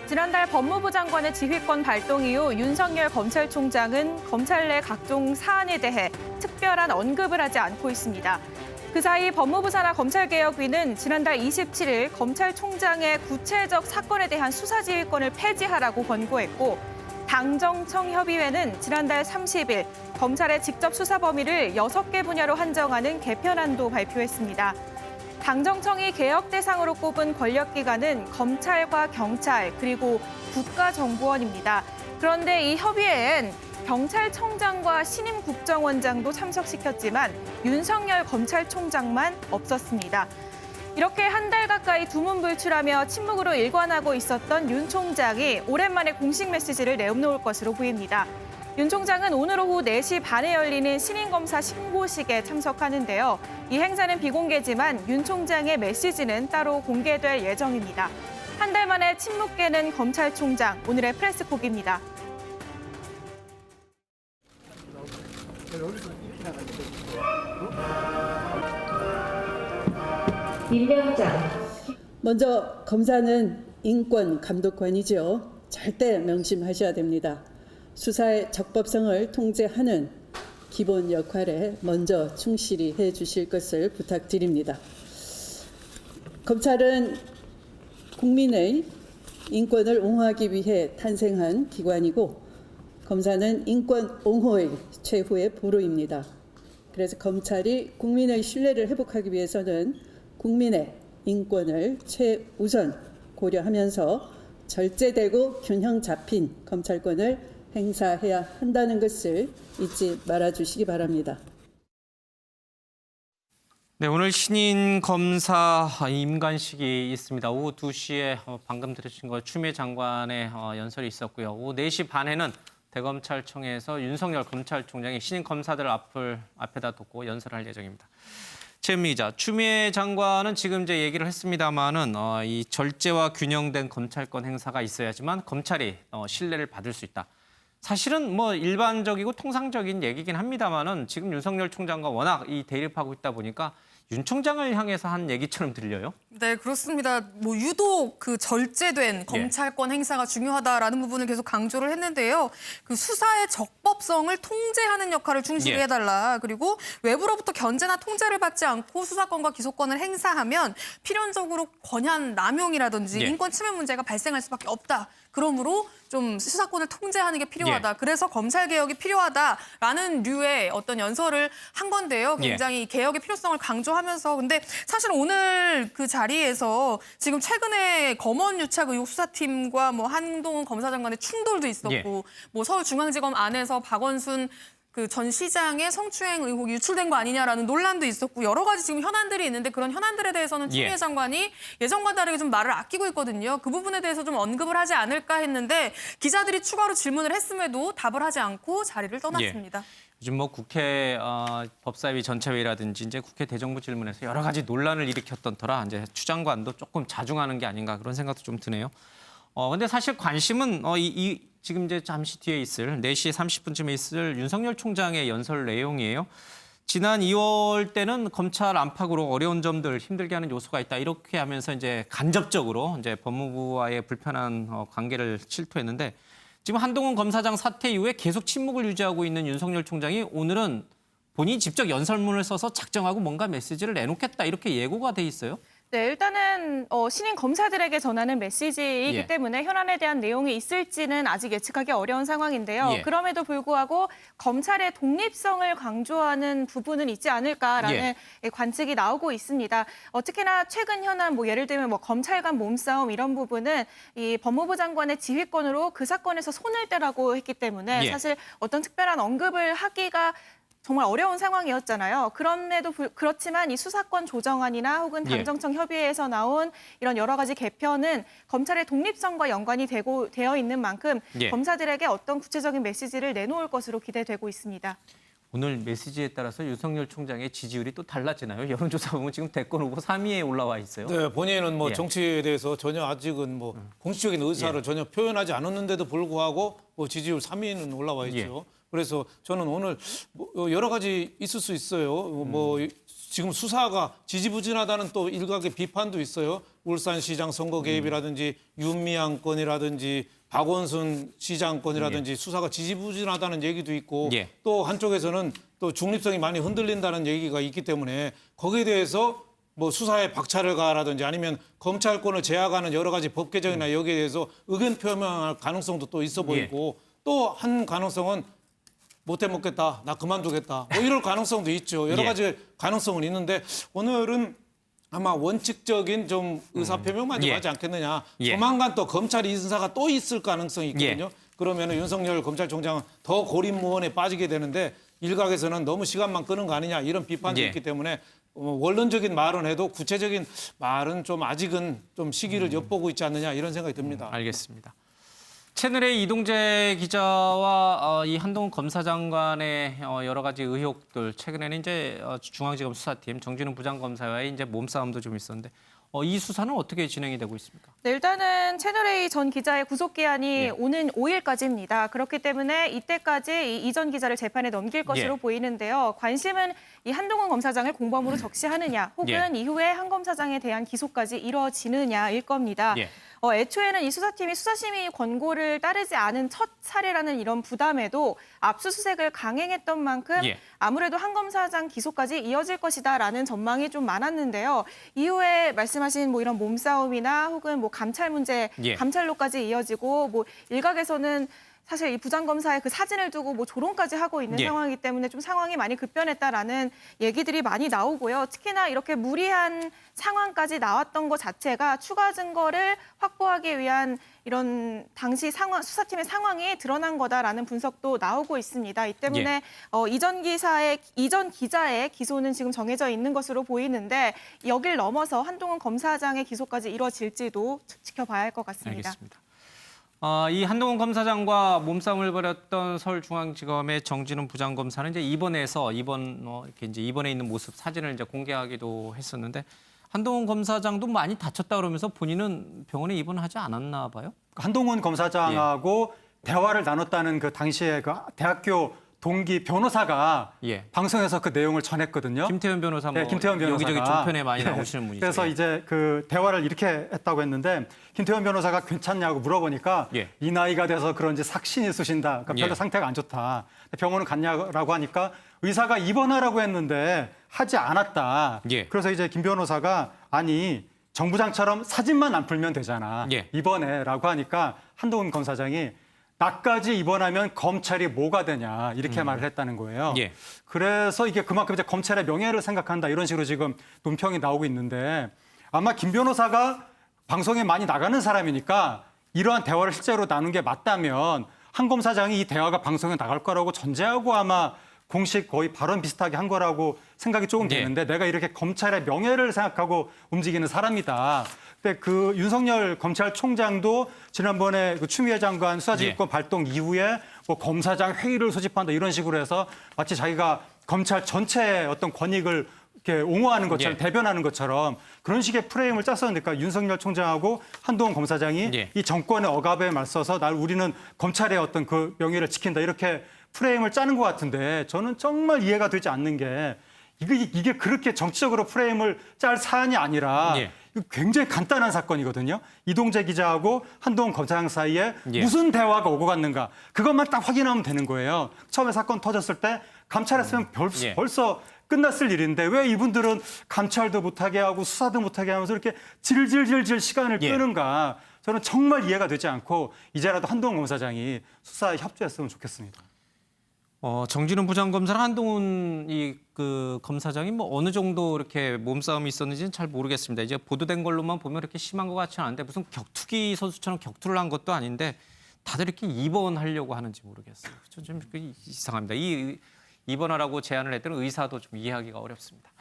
지난달 법무부 장관의 지휘권 발동 이후 윤석열 검찰총장은 검찰 내 각종 사안에 대해 특별한 언급을 하지 않고 있습니다. 그 사이 법무부 산하 검찰개혁위는 지난달 27일 검찰총장의 구체적 사건에 대한 수사지휘권을 폐지하라고 권고했고, 당정청 협의회는 지난달 30일 검찰의 직접 수사 범위를 6개 분야로 한정하는 개편안도 발표했습니다. 당정청이 개혁 대상으로 꼽은 권력기관은 검찰과 경찰, 그리고 국가정보원입니다. 그런데 이 협의회엔 경찰청장과 신임 국정원장도 참석시켰지만 윤석열 검찰총장만 없었습니다. 이렇게 한 달 가까이 두문불출하며 침묵으로 일관하고 있었던 윤 총장이 오랜만에 공식 메시지를 내놓을 것으로 보입니다. 윤 총장은 오늘 오후 4시 반에 열리는 신임검사 신고식에 참석하는데요. 이 행사는 비공개지만 윤 총장의 메시지는 따로 공개될 예정입니다. 한 달 만에 침묵 깨는 검찰총장, 오늘의 프레스콕입니다. 임명장. 먼저 검사는 인권 감독관이죠. 절대 명심하셔야 됩니다. 수사의 적법성을 통제하는 기본 역할에 먼저 충실히 해주실 것을 부탁드립니다. 검찰은 국민의 인권을 옹호하기 위해 탄생한 기관이고, 검사는 인권 옹호의 최후의 보루입니다. 그래서 검찰이 국민의 신뢰를 회복하기 위해서는 국민의 인권을 최우선 고려하면서 절제되고 균형 잡힌 검찰권을 행사해야 한다는 것을 잊지 말아주시기 바랍니다. 네, 오늘 신임 검사 임관식이 있습니다. 오후 2시에 방금 들으신 거 추미애 장관의 연설이 있었고요. 오후 4시 반에는 대검찰청에서 윤석열 검찰총장이 신임 검사들을 앞에다 놓고 연설할 예정입니다. 최은미 기자, 추미애 장관은 지금 이제 얘기를 했습니다마는 이 절제와 균형된 검찰권 행사가 있어야지만 검찰이 신뢰를 받을 수 있다. 사실은 뭐 일반적이고 통상적인 얘기긴 합니다마는 지금 윤석열 총장과 워낙 이 대립하고 있다 보니까 윤 총장을 향해서 한 얘기처럼 들려요? 네, 그렇습니다. 뭐 유독 그 절제된 검찰권 행사가 중요하다라는 부분을 계속 강조를 했는데요. 그 수사의 적법성을 통제하는 역할을 충실히 해달라. 그리고 외부로부터 견제나 통제를 받지 않고 수사권과 기소권을 행사하면 필연적으로 권한 남용이라든지 인권 침해 문제가 발생할 수밖에 없다. 그러므로 좀 수사권을 통제하는 게 필요하다. 그래서 검찰 개혁이 필요하다라는 류의 어떤 연설을 한 건데요. 굉장히 개혁의 필요성을 강조하면서, 근데 사실 오늘 그 자리에서 지금 최근에 검언 유착 의혹 수사팀과 뭐 한동훈 검사장 간의 충돌도 있었고, 뭐 서울중앙지검 안에서 박원순 그 전 시장의 성추행 의혹이 유출된 거 아니냐라는 논란도 있었고, 여러 가지 지금 현안들이 있는데 그런 현안들에 대해서는 추미애 장관이 예전과 다르게 좀 말을 아끼고 있거든요. 그 부분에 대해서 좀 언급을 하지 않을까 했는데 기자들이 추가로 질문을 했음에도 답을 하지 않고 자리를 떠났습니다. 요즘 뭐 국회 법사위 전체회의라든지 이제 국회 대정부 질문에서 여러 가지 논란을 일으켰던 터라 이제 추 장관도 조금 자중하는 게 아닌가 그런 생각도 좀 드네요. 근데 사실 관심은 지금 이제 잠시 뒤에 있을 4시 30분쯤에 있을 윤석열 총장의 연설 내용이에요. 지난 2월 때는 검찰 안팎으로 어려운 점들, 힘들게 하는 요소가 있다 이렇게 하면서 이제 간접적으로 이제 법무부와의 불편한 관계를 실토했는데, 지금 한동훈 검사장 사태 이후에 계속 침묵을 유지하고 있는 윤석열 총장이 오늘은 본인이 직접 연설문을 써서 작정하고 뭔가 메시지를 내놓겠다 이렇게 예고가 돼 있어요. 네, 일단은 신임 검사들에게 전하는 메시지이기 때문에 현안에 대한 내용이 있을지는 아직 예측하기 어려운 상황인데요. 그럼에도 불구하고 검찰의 독립성을 강조하는 부분은 있지 않을까라는 관측이 나오고 있습니다. 특히나 최근 현안, 뭐 예를 들면 뭐 검찰 간 몸싸움 이런 부분은 이 법무부 장관의 지휘권으로 그 사건에서 손을 떼라고 했기 때문에 사실 어떤 특별한 언급을 하기가 정말 어려운 상황이었잖아요. 그렇지만 이 수사권 조정안이나 혹은 당정청 협의회에서 나온 이런 여러 가지 개편은 검찰의 독립성과 연관이 되어 있는 만큼 검사들에게 어떤 구체적인 메시지를 내놓을 것으로 기대되고 있습니다. 오늘 메시지에 따라서 윤석열 총장의 지지율이 또 달라지나요? 여론조사 보면 지금 대권 후보 3위에 올라와 있어요. 네, 본인은 뭐 정치에 대해서 전혀 아직은 뭐 공식적인 의사를 전혀 표현하지 않았는데도 불구하고 뭐 지지율 3위는 올라와 있죠. 그래서 저는 오늘 뭐 여러 가지 있을 수 있어요. 뭐 지금 수사가 지지부진하다는 또 일각의 비판도 있어요. 울산시장 선거 개입이라든지 윤미향 건이라든지 박원순 시장 건이라든지 수사가 지지부진하다는 얘기도 있고 예. 또 한쪽에서는 또 중립성이 많이 흔들린다는 얘기가 있기 때문에 거기에 대해서 뭐 수사에 박차를 가라든지 아니면 검찰권을 제약하는 여러 가지 법 개정이나 여기에 대해서 의견 표명할 가능성도 또 있어 보이고 또 한 가능성은 못해 먹겠다, 나 그만두겠다, 뭐 이럴 가능성도 있죠. 여러 예. 가지 가능성은 있는데 오늘은 아마 원칙적인 좀 의사표명만 좀 예. 하지 않겠느냐. 예. 조만간 또 검찰 인사가 또 있을 가능성이 있거든요. 그러면 윤석열 검찰총장은 더 고립무원에 빠지게 되는데 일각에서는 너무 시간만 끄는 거 아니냐 이런 비판도 예. 있기 때문에 원론적인 말은 해도 구체적인 말은 좀 아직은 좀 시기를 엿보고 있지 않느냐 이런 생각이 듭니다. 알겠습니다. 채널A 이동재 기자와 이 한동훈 검사장 간의 여러 가지 의혹들 최근에는 이제 중앙지검 수사팀 정진웅 부장검사와의 이제 몸싸움도 좀 있었는데 이 수사는 어떻게 진행이 되고 있습니까? 네, 일단은 채널A 전 기자의 구속기한이 예. 오는 5일까지입니다. 그렇기 때문에 이때까지 이 전 기자를 재판에 넘길 것으로 예. 보이는데요. 관심은 이 한동훈 검사장을 공범으로 적시하느냐 혹은 예. 이후에 한 검사장에 대한 기소까지 이뤄지느냐일 겁니다. 예. 애초에는 이 수사팀이 수사심의 권고를 따르지 않은 첫 사례라는 이런 부담에도 압수수색을 강행했던 만큼 예. 아무래도 한 검사장 기소까지 이어질 것이다라는 전망이 좀 많았는데요. 이후에 말씀하신 뭐 이런 몸싸움이나 혹은 뭐 감찰 문제, 예. 감찰로까지 이어지고 뭐 일각에서는 사실 이 부장검사의 그 사진을 두고 뭐 조롱까지 하고 있는 예. 상황이기 때문에 좀 상황이 많이 급변했다라는 얘기들이 많이 나오고요. 특히나 이렇게 무리한 상황까지 나왔던 것 자체가 추가 증거를 확보하기 위한 이런 당시 상황, 수사팀의 상황이 드러난 거다라는 분석도 나오고 있습니다. 이 때문에 이전 기자의 기소는 지금 정해져 있는 것으로 보이는데 여길 넘어서 한동훈 검사장의 기소까지 이뤄질지도 지켜봐야 할 것 같습니다. 알겠습니다. 이 한동훈 검사장과 몸싸움을 벌였던 서울중앙지검의 정진훈 부장검사는 이제 입원에 있는 모습 사진을 이제 공개하기도 했었는데 한동훈 검사장도 많이 다쳤다 그러면서 본인은 병원에 입원하지 않았나 봐요. 한동훈 검사장하고 대화를 나눴다는 그 당시에 그 대학교 동기 변호사가 예. 방송에서 그 내용을 전했거든요. 김태현 변호사 뭐 네, 김태현 변호사가 여기저기 종편에 많이 네. 나오시는 분이죠. 그래서 예. 이제 그 대화를 이렇게 했다고 했는데 김태현 변호사가 괜찮냐고 물어보니까 예. 이 나이가 돼서 그런지 삭신이 쑤신다. 그러니까 별로 예. 상태가 안 좋다. 병원은 갔냐라고 하니까 의사가 입원하라고 했는데 하지 않았다. 예. 그래서 이제 김 변호사가 아니 정부장처럼 사진만 안 풀면 되잖아. 예. 입원해라고 하니까 한동훈 검사장이 나까지 입원하면 검찰이 뭐가 되냐 이렇게 말을 했다는 거예요. 예. 그래서 이게 그만큼 이제 검찰의 명예를 생각한다 이런 식으로 지금 논평이 나오고 있는데 아마 김 변호사가 방송에 많이 나가는 사람이니까 이러한 대화를 실제로 나눈 게 맞다면 한 검사장이 이 대화가 방송에 나갈 거라고 전제하고 아마 공식 거의 발언 비슷하게 한 거라고 생각이 조금 되는데 내가 이렇게 검찰의 명예를 생각하고 움직이는 사람이다. 근데 그 윤석열 검찰총장도 지난번에 그 추미애 장관 수사지휘권 발동 이후에 뭐 검사장 회의를 소집한다 이런 식으로 해서 마치 자기가 검찰 전체의 어떤 권익을 이렇게 옹호하는 것처럼 대변하는 것처럼 그런 식의 프레임을 짰었는데 그러니까 윤석열 총장하고 한동훈 검사장이 이 정권의 억압에 맞서서 우리는 검찰의 어떤 그 명예를 지킨다 이렇게 프레임을 짜는 것 같은데 저는 정말 이해가 되지 않는 게 이게 그렇게 정치적으로 프레임을 짤 사안이 아니라 이거 굉장히 간단한 사건이거든요. 이동재 기자하고 한동훈 검사장 사이에 무슨 대화가 오고 갔는가 그것만 딱 확인하면 되는 거예요. 처음에 사건 터졌을 때 감찰했으면 벌써 끝났을 일인데 왜 이분들은 감찰도 못하게 하고 수사도 못하게 하면서 이렇게 질질질질 시간을 끄는가 저는 정말 이해가 되지 않고 이제라도 한동훈 검사장이 수사에 협조했으면 좋겠습니다. 정진훈 부장검사랑 한동훈 그 검사장이 뭐 어느 정도 이렇게 몸싸움이 있었는지는 잘 모르겠습니다. 이제 보도된 걸로만 보면 이렇게 심한 것 같지는 않은데 무슨 격투기 선수처럼 격투를 한 것도 아닌데 다들 이렇게 입원하려고 하는지 모르겠어요. 좀 이상합니다. 입원하라고 제안을 했던 의사도 좀 이해하기가 어렵습니다.